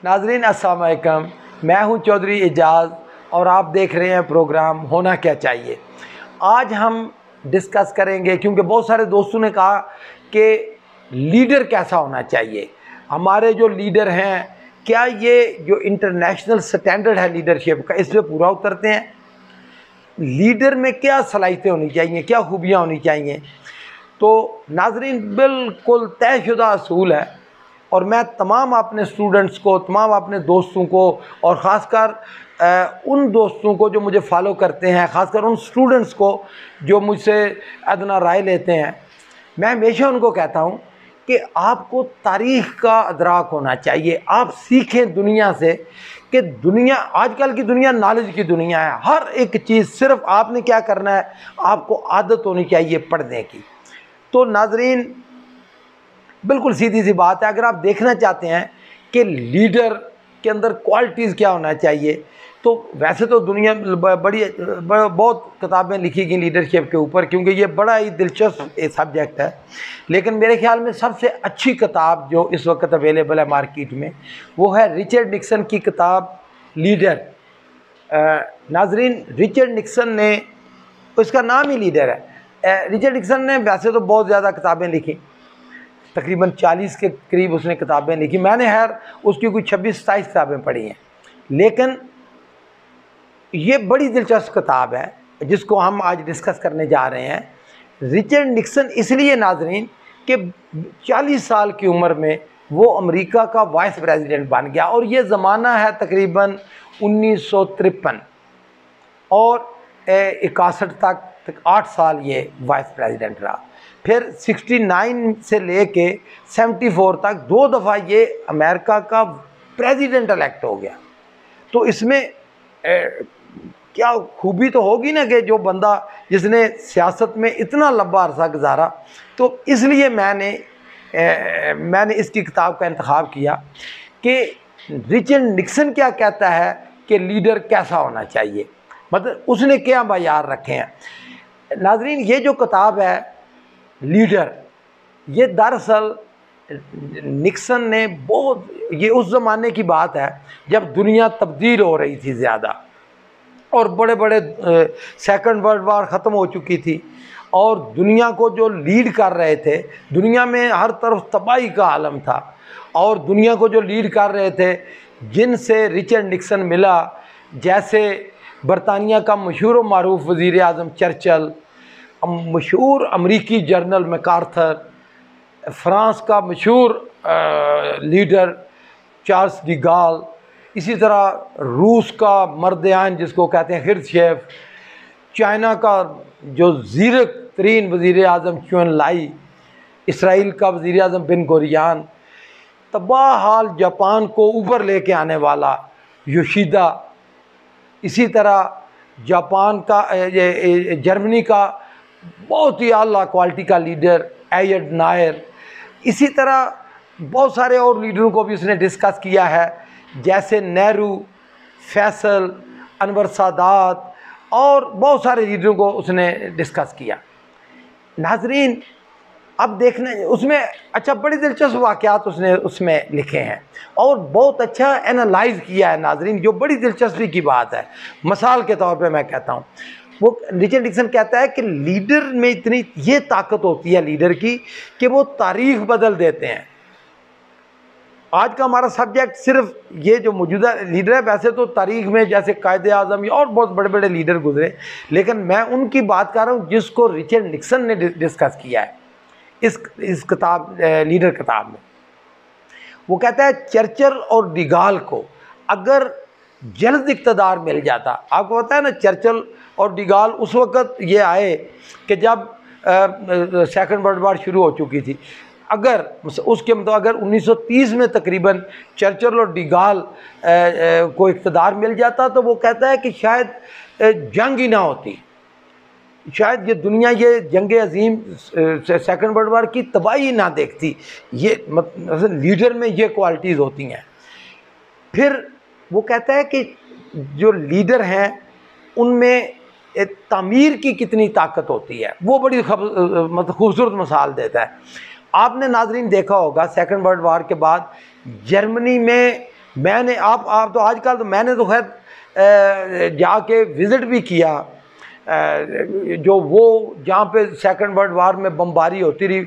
नाजरीन अस्सलाम वालेकुम, मैं हूं चौधरी एजाज़ और आप देख रहे हैं प्रोग्राम होना क्या चाहिए। आज हम डिस्कस करेंगे, क्योंकि बहुत सारे दोस्तों ने कहा कि लीडर कैसा होना चाहिए। हमारे जो लीडर हैं, क्या ये जो इंटरनेशनल स्टैंडर्ड है लीडरशिप का, इस पर पूरा उतरते हैं? लीडर में क्या सलाहियतें होनी चाहिए, क्या खूबियाँ होनी चाहिए? तो नाजरीन, बिल्कुल तयशुदा असूल है और मैं तमाम अपने स्टूडेंट्स को, तमाम अपने दोस्तों को और ख़ासकर उन दोस्तों को जो मुझे फॉलो करते हैं, ख़ासकर उन स्टूडेंट्स को जो मुझसे अदना राय लेते हैं, मैं हमेशा उनको कहता हूँ कि आपको तारीख़ का अदराक होना चाहिए। आप सीखें दुनिया से कि दुनिया, आजकल की दुनिया नॉलेज की दुनिया है। हर एक चीज़, सिर्फ आपने क्या करना है, आपको आदत होनी चाहिए पढ़ने की। तो नाजरीन, बिल्कुल सीधी सी बात है, अगर आप देखना चाहते हैं कि लीडर के अंदर क्वालिटीज़ क्या होना चाहिए, तो वैसे तो दुनिया बहुत किताबें लिखी गई लीडरशिप के ऊपर, क्योंकि ये बड़ा ही दिलचस्प सब्जेक्ट है। लेकिन मेरे ख्याल में सबसे अच्छी किताब जो इस वक्त अवेलेबल है मार्केट में, वो है रिचर्ड निक्सन की किताब लीडर। नाजरीन, रिचर्ड निक्सन ने, उसका नाम ही लीडर है। रिचर्ड निक्सन ने वैसे तो बहुत ज़्यादा किताबें लिखी, तकरीबन 40 के करीब उसने किताबें लिखी। मैंने उसकी कोई 26-27 किताबें पढ़ी हैं, लेकिन ये बड़ी दिलचस्प किताब है जिसको हम आज डिस्कस करने जा रहे हैं। रिचर्ड निक्सन इसलिए नाजरीन कि 40 साल की उम्र में वो अमेरिका का वाइस प्रेसिडेंट बन गया, और ये ज़माना है तकरीबन 1953, और 61 तक 8 साल ये वाइस प्रेसिडेंट रहा। फिर 69 से लेके 74 तक 2 दफ़ा ये अमेरिका का प्रेसिडेंट इलेक्ट हो गया। तो इसमें क्या खूबी तो होगी ना कि जो बंदा जिसने सियासत में इतना लंबा अरसा गुजारा। तो इसलिए मैंने इसकी किताब का इंतखाब किया कि रिचर्ड निक्सन क्या कहता है कि लीडर कैसा होना चाहिए, मतलब उसने क्या मयार रखे हैं। नाजरीन, ये जो किताब है लीडर, ये दरअसल निक्सन ने ये उस ज़माने की बात है जब दुनिया तब्दील हो रही थी ज़्यादा, और बड़े बड़े सेकंड वर्ल्ड वार ख़त्म हो चुकी थी, और दुनिया को जो लीड कर रहे थे, दुनिया में हर तरफ तबाही का आलम था, और दुनिया को जो लीड कर रहे थे, जिनसे रिचर्ड निक्सन मिला, जैसे बरतानिया का मशहूर मारूफ वज़ीर आज़म चर्चिल, मशहूर अमरीकी जनरल मैकार्थर, फ्रांस का मशहूर लीडर चार्ल्स डी गॉल, इसी तरह रूस का मर्द-ए-आइन जिसको कहते हैं खिर्शचेव, चाइना का जो ज़ीरक तरीन वज़ीर आज़म चुन लाई, इसराइल का वज़ीर आज़म बिन गुरियन, तबाह हाल जापान को ऊपर लेके आने वाला योशिदा, इसी तरह जापान का जर्मनी का बहुत ही आला क्वालिटी का लीडर एयड नायर, इसी तरह बहुत सारे और लीडरों को भी उसने डिस्कस किया है, जैसे नेहरू, फैसल, अनवर सादात, और बहुत सारे लीडरों को उसने डिस्कस किया। नाजरीन, अब देखने उसमें अच्छा बड़ी दिलचस्प वाक़यात उसने उसमें लिखे हैं और बहुत अच्छा एनालाइज किया है नाजरीन, जो बड़ी दिलचस्पी की बात है। मिसाल के तौर पे मैं कहता हूँ, वो रिचर्ड निक्सन कहता है कि लीडर में इतनी ये ताकत होती है लीडर की कि वो तारीख बदल देते हैं। आज का हमारा सब्जेक्ट सिर्फ ये जो मौजूदा लीडर है, वैसे तो तारीख में जैसे कायदे आज़म और बहुत बड़े बड़े लीडर गुजरे, लेकिन मैं उनकी बात कर रहा हूँ जिसको रिचर्ड निक्सन ने डिस्कस किया है इस किताब, लीडर किताब में। वो कहता है चर्चिल और डी गॉल को अगर जल्द इक़्तिदार मिल जाता, आपको पता है ना, चर्चिल और डी गॉल उस वक़्त ये आए कि जब सेकंड वर्ल्ड वार शुरू हो चुकी थी। अगर उसके मतलब अगर 1930 में तकरीबन चर्चिल और डी गॉल को इक़्तिदार मिल जाता, तो वो कहता है कि शायद जंग ही ना होती, शायद ये दुनिया ये जंग अजीम सेकंड वर्ल्ड वार की तबाही ना देखती। ये मतलब लीडर में ये क्वालिटीज़ होती हैं। फिर वो कहता है कि जो लीडर हैं उनमें तामीर की कितनी ताकत होती है, वो बड़ी मतलब खूबसूरत मिसाल देता है। आपने नाजरीन देखा होगा सेकंड वर्ल्ड वार के बाद जर्मनी में मैंने आप तो आजकल तो मैंने तो खैर जाके विज़िट भी किया, जो वो जहाँ पे सेकंड वर्ल्ड वार में बमबारी होती रही,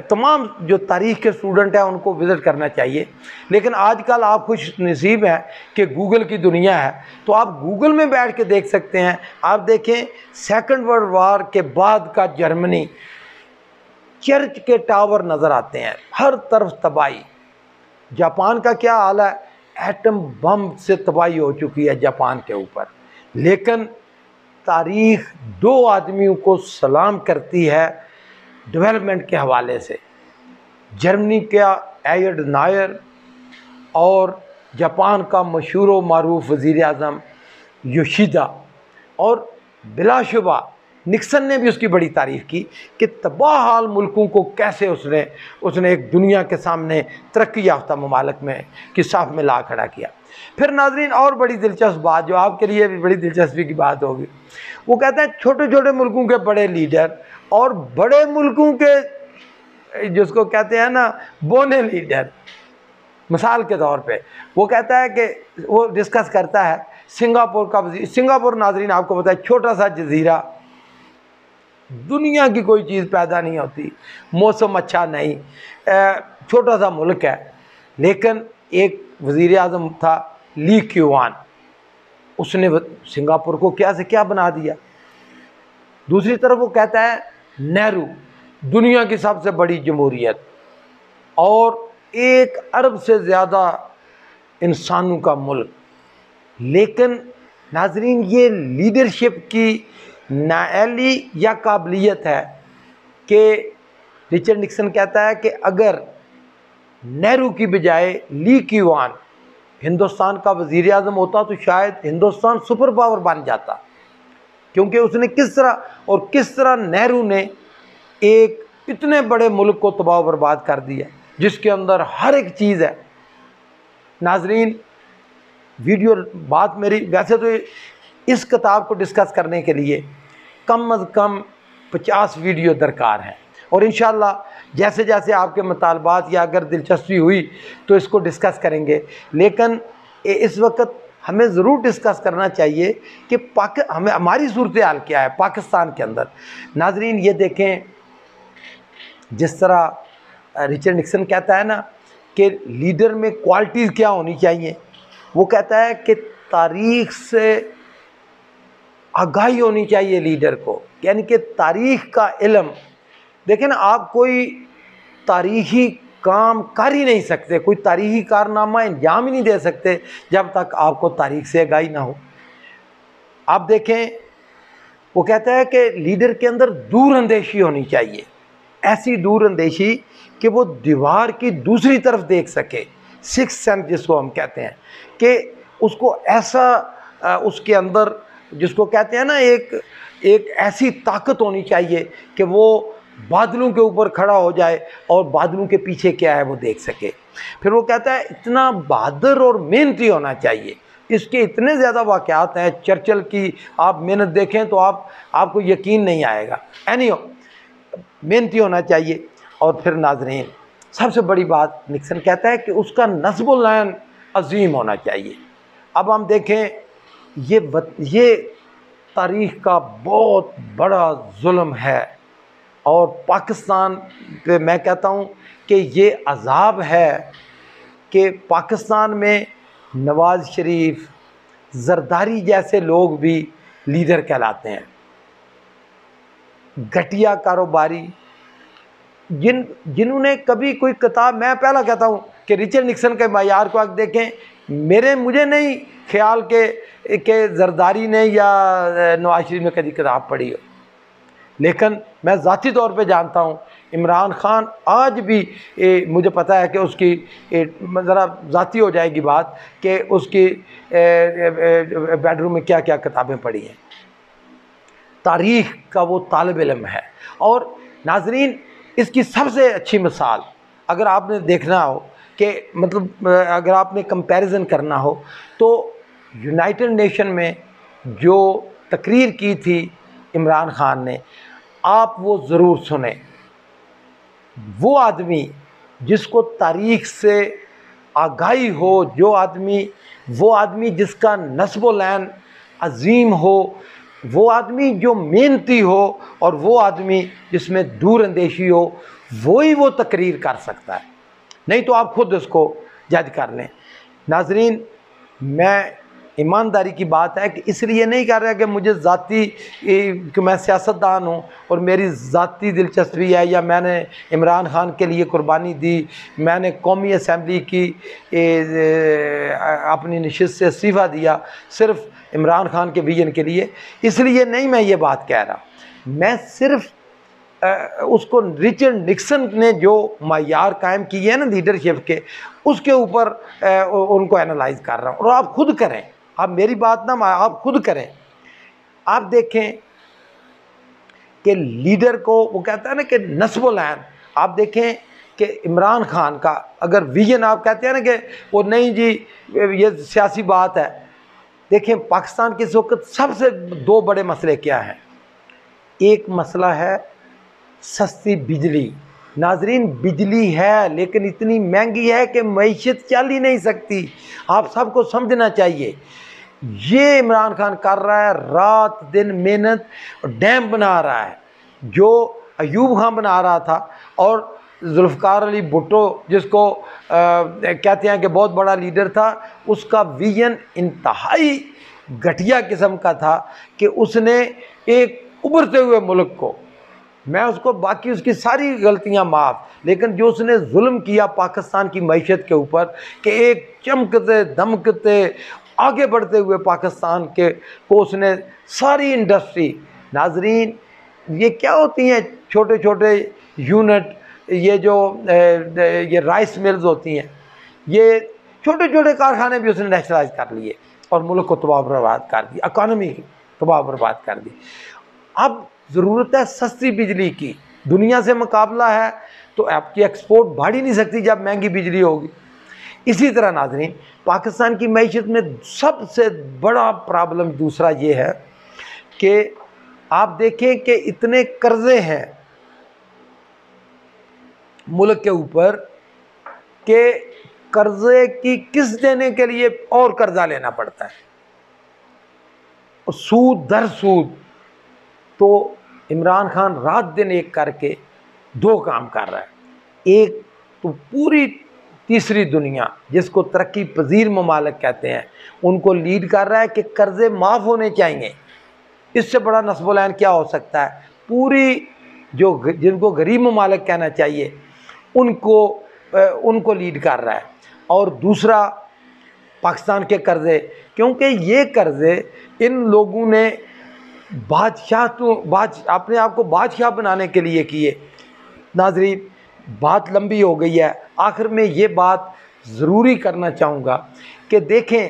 तमाम जो तारीख़ के स्टूडेंट हैं उनको विज़िट करना चाहिए। लेकिन आजकल आप खुश नसीब हैं कि गूगल की दुनिया है, तो आप गूगल में बैठ के देख सकते हैं। आप देखें सेकंड वर्ल्ड वार के बाद का जर्मनी, चर्च के टावर नज़र आते हैं, हर तरफ तबाही। जापान का क्या हाल है, एटम बम से तबाही हो चुकी है जापान के ऊपर। लेकिन तारीख़ दो आदमियों को सलाम करती है डेवलपमेंट के हवाले से, जर्मनी का एयड नायर और जापान का मशहूर व मारूफ वज़ीर आज़म योशिदा। और बिलाशुबा निक्सन ने भी उसकी बड़ी तारीफ़ की कि तबाह हाल मुल्कों को कैसे उसने एक दुनिया के सामने तरक्की याफ्ता ममालिक में की साफ में ला खड़ा किया। फिर नाज़रीन और बड़ी दिलचस्प बात, जो आपके लिए भी बड़ी दिलचस्पी की बात होगी, वो कहते हैं छोटे छोटे मुल्कों के बड़े लीडर और बड़े मुल्कों के जिसको कहते हैं ना बोने लीडर। मिसाल के तौर पे वो कहता है कि वो डिस्कस करता है सिंगापुर का वज़ीर। सिंगापुर नाज़रीन आपको पता है छोटा सा जजीरा, दुनिया की कोई चीज़ पैदा नहीं होती, मौसम अच्छा नहीं, छोटा सा मुल्क है। लेकिन एक वज़ीर आज़म था ली क्यूआन, उसने सिंगापुर को क्या से क्या बना दिया। दूसरी तरफ वो कहता है नेहरू, दुनिया की सबसे बड़ी जमहूरियत और 1 अरब से ज़्यादा इंसानों का मुल्क। लेकिन नाज़रीन ये लीडरशिप की नाअहली या काबिलियत है कि रिचर्ड निक्सन कहता है कि अगर नेहरू की बजाय ली क्यूआन हिंदुस्तान का वज़ीर आज़म होता तो शायद हिंदुस्तान सुपर पावर बन जाता, क्योंकि उसने किस तरह नेहरू ने एक इतने बड़े मुल्क को तबाह बर्बाद कर दिया जिसके अंदर हर एक चीज़ है। नाज़रीन वीडियो बात मेरी वैसे तो इस किताब को डिस्कस करने के लिए कम अज़ कम 50 वीडियो दरकार हैं, और इंशाअल्लाह जैसे जैसे आपके मुतालबात या अगर दिलचस्पी हुई तो इसको डिस्कस करेंगे। लेकिन इस वक्त हमें ज़रूर डिस्कस करना चाहिए कि हमारी सूरत हाल क्या है पाकिस्तान के अंदर। नाज़रीन ये देखें, जिस तरह रिचर्ड निक्सन कहता है ना कि लीडर में क्वालिटीज़ क्या होनी चाहिए, वो कहता है कि तारीख़ से आगाही होनी चाहिए लीडर को, यानी कि तारीख़ का इल्म। देखें ना, आप कोई तारीख़ी काम कर ही नहीं सकते, कोई तारीख़ी कारनामा अंजाम ही नहीं दे सकते जब तक आपको तारीख़ से आगाही ना हो। आप देखें, वो कहता है कि लीडर के अंदर दूर अंदेशी होनी चाहिए, ऐसी दूर अंदेशी कि वो दीवार की दूसरी तरफ देख सके, सिक्स सेंस जिसको हम कहते हैं, कि उसको ऐसा उसके अंदर जिसको कहते हैं ना एक ऐसी ताकत होनी चाहिए कि वो बादलों के ऊपर खड़ा हो जाए और बादलों के पीछे क्या है वो देख सके। फिर वो कहता है इतना बहादुर और मेहनती होना चाहिए। इसके इतने ज़्यादा वाक़यात हैं, चर्चिल की आप मेहनत देखें तो आपको यकीन नहीं आएगा। मेहनती होना चाहिए। और फिर नाज़रीन सबसे बड़ी बात निक्सन कहता है कि उसका नस्बुल लैन अजीम होना चाहिए। अब हम देखें, ये तारीख़ का बहुत बड़ा जुल्म है, और पाकिस्तान पे मैं कहता हूँ कि ये अज़ाब है कि पाकिस्तान में नवाज़ शरीफ, जरदारी जैसे लोग भी लीडर कहलाते हैं। घटिया कारोबारी जिन्होंने कभी कोई किताब, मैं पहला कहता हूँ कि रिचर्ड निक्सन के मायार को आप देखें, मुझे नहीं ख्याल के जरदारी ने या नवाज शरीफ ने कभी किताब पढ़ी हो। लेकिन मैं ज़ाती तौर पे जानता हूँ इमरान ख़ान आज भी मुझे पता है कि उसकी ज़रा ज़ाती हो जाएगी बात कि उसकी बेडरूम में क्या क्या किताबें पढ़ी हैं। तारीख़ का वो तालिब इल्म है। और नाज़रीन इसकी सबसे अच्छी मिसाल अगर आपने देखना हो कि मतलब अगर आपने कंपैरिजन करना हो तो यूनाइटेड नेशन में जो तकरीर की थी इमरान ख़ान ने, आप वो ज़रूर सुने। वो आदमी जिसको तारीख़ से आगाही हो, जो आदमी, वो आदमी जिसका नस्बो लैन अजीम हो, वो आदमी जो मेहनती हो, और वो आदमी जिसमें दूर अंदेशी हो, वही वो तकरीर कर सकता है। नहीं तो आप खुद उसको जज कर लें। नाजरीन, मैं ईमानदारी की बात है कि इसलिए नहीं कर रहा कि मुझे ज़ाती कि मैं सियासतदान हूँ और मेरी ज़ाती दिलचस्पी है, या मैंने इमरान खान के लिए कुर्बानी दी, मैंने कौमी असम्बली की अपनी नशिस्त से इस्तीफ़ा दिया सिर्फ़ इमरान खान के विजन के लिए। इसलिए नहीं मैं ये बात कह रहा, मैं सिर्फ़ उसको रिचर्ड निक्सन ने जो मायार कायम किए हैं ना लीडरशिप के, उसके ऊपर उनको एनालाइज कर रहा हूँ। और आप खुद करें, आप मेरी बात ना, आप खुद करें। आप देखें कि लीडर को वो कहता है ना कि नस्बो लैन, आप देखें कि इमरान खान का अगर विजन आप कहते हैं ना कि वो नहीं जी ये सियासी बात है। देखें पाकिस्तान के इस वक्त सबसे दो बड़े मसले क्या हैं। एक मसला है सस्ती बिजली। नाजरीन, बिजली है लेकिन इतनी महंगी है कि मईशत चल ही नहीं सकती। आप सबको समझना चाहिए। ये इमरान खान कर रहा है, रात दिन मेहनत, डैम बना रहा है जो अयूब खान बना रहा था, और जुल्फ़िकार अली भुट्टो जिसको कहते हैं कि बहुत बड़ा लीडर था, उसका विजन इंतहाई घटिया किस्म का था कि उसने एक उभरते हुए मुल्क को, मैं उसको बाकी उसकी सारी गलतियां माफ़, लेकिन जो उसने जुल्म किया पाकिस्तान की मईशत के ऊपर कि एक चमकते दमकते आगे बढ़ते हुए पाकिस्तान के को उसने सारी इंडस्ट्री, नाजरीन ये क्या होती हैं छोटे छोटे यूनिट, ये जो ये राइस मिल्स होती हैं, ये छोटे छोटे कारखाने भी उसने नेशनलाइज कर लिए और मुल्क को तबाह बर्बाद कर दी, इकानमी तबाह बर्बाद कर दी। अब ज़रूरत है सस्ती बिजली की, दुनिया से मुकाबला है तो आपकी एक्सपोर्ट बढ़ ही नहीं सकती जब महंगी बिजली होगी। इसी तरह नाज़रीन, पाकिस्तान की मईशत में सबसे बड़ा प्रॉब्लम दूसरा ये है कि आप देखें कि इतने कर्ज़े हैं मुल्क के ऊपर कि कर्ज़े की किस्त देने के लिए और कर्ज़ा लेना पड़ता है, और सूद दर सूद। तो इमरान खान रात दिन एक करके दो काम कर रहा है। एक तो पूरी तीसरी दुनिया जिसको तरक्की पजीर ममालिक कहते हैं उनको लीड कर रहा है कि कर्ज़े माफ़ होने चाहिए। इससे बड़ा नस्बुलैन क्या हो सकता है। पूरी जो जिनको गरीब ममालिक कहना चाहिए उनको लीड कर रहा है। और दूसरा पाकिस्तान के कर्ज़े, क्योंकि ये कर्ज़े इन लोगों ने अपने आप को बादशाह बनाने के लिए किए। नाजरीन, बात लंबी हो गई है, आखिर में ये बात ज़रूरी करना चाहूँगा कि देखें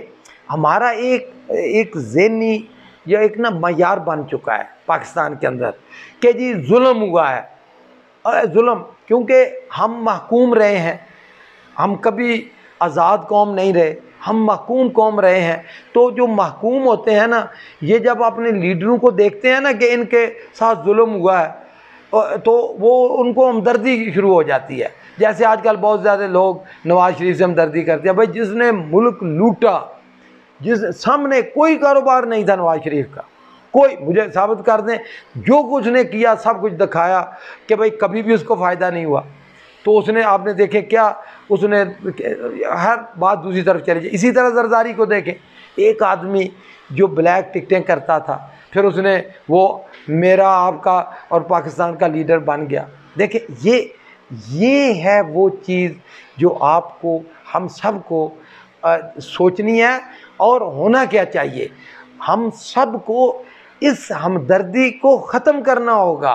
हमारा एक ज़हनी या एक ना मयार बन चुका है पाकिस्तान के अंदर कि जी जुल्म हुआ है। जुल्म क्योंकि हम महकूम रहे हैं, हम कभी आज़ाद कौम नहीं रहे, हम महकूम कौम रहे हैं। तो जो महकूम होते हैं ना, ये जब अपने लीडरों को देखते हैं ना कि इनके साथ जुल्म हुआ है तो वो उनको हमदर्दी शुरू हो जाती है। जैसे आजकल बहुत ज़्यादा लोग नवाज शरीफ से हमदर्दी करते हैं। भाई जिसने मुल्क लूटा, जिस सामने कोई कारोबार नहीं था नवाज शरीफ का, कोई मुझे साबित कर दें, जो कुछ ने किया सब कुछ दिखाया कि भाई कभी भी उसको फ़ायदा नहीं हुआ। तो उसने आपने देखे क्या, उसने हर बात दूसरी तरफ चली जाए। इसी तरह जरदारी को देखें, एक आदमी जो ब्लैक टिकटें करता था, फिर उसने वो मेरा आपका और पाकिस्तान का लीडर बन गया। देखें ये है वो चीज़ जो आपको हम सब को सोचनी है और होना क्या चाहिए। हम सब को इस हमदर्दी को ख़त्म करना होगा।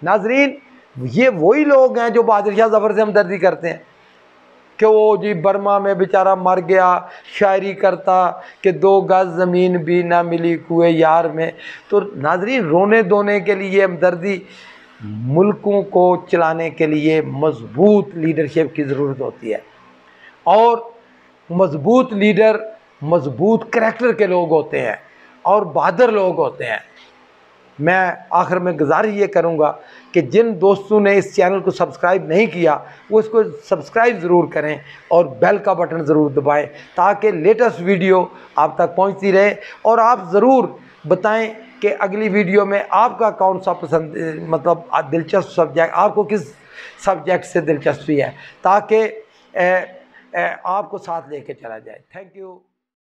नाजरीन, ये वही लोग हैं जो बहादुर शाह ज़फ़र से हमदर्दी करते हैं कि वो जी बर्मा में बेचारा मर गया, शायरी करता कि 2 गज़ ज़मीन भी ना मिली कुएं यार में। तो नाजरीन, रोने धोने के लिए हमदर्दी, मुल्कों को चलाने के लिए मजबूत लीडरशिप की ज़रूरत होती है। और मजबूत लीडर मजबूत करैक्टर के लोग होते हैं और बहादुर लोग होते हैं। मैं आखिर में गुजारिश ये करूँगा कि जिन दोस्तों ने इस चैनल को सब्सक्राइब नहीं किया वो इसको सब्सक्राइब ज़रूर करें और बेल का बटन ज़रूर दबाएं ताकि लेटेस्ट वीडियो आप तक पहुंचती रहे। और आप ज़रूर बताएं कि अगली वीडियो में आपका कौन सा पसंद मतलब दिलचस्प सब्जेक्ट, आपको किस सब्जेक्ट से दिलचस्पी है, ताकि आपको साथ लेके चला जाए। Thank you.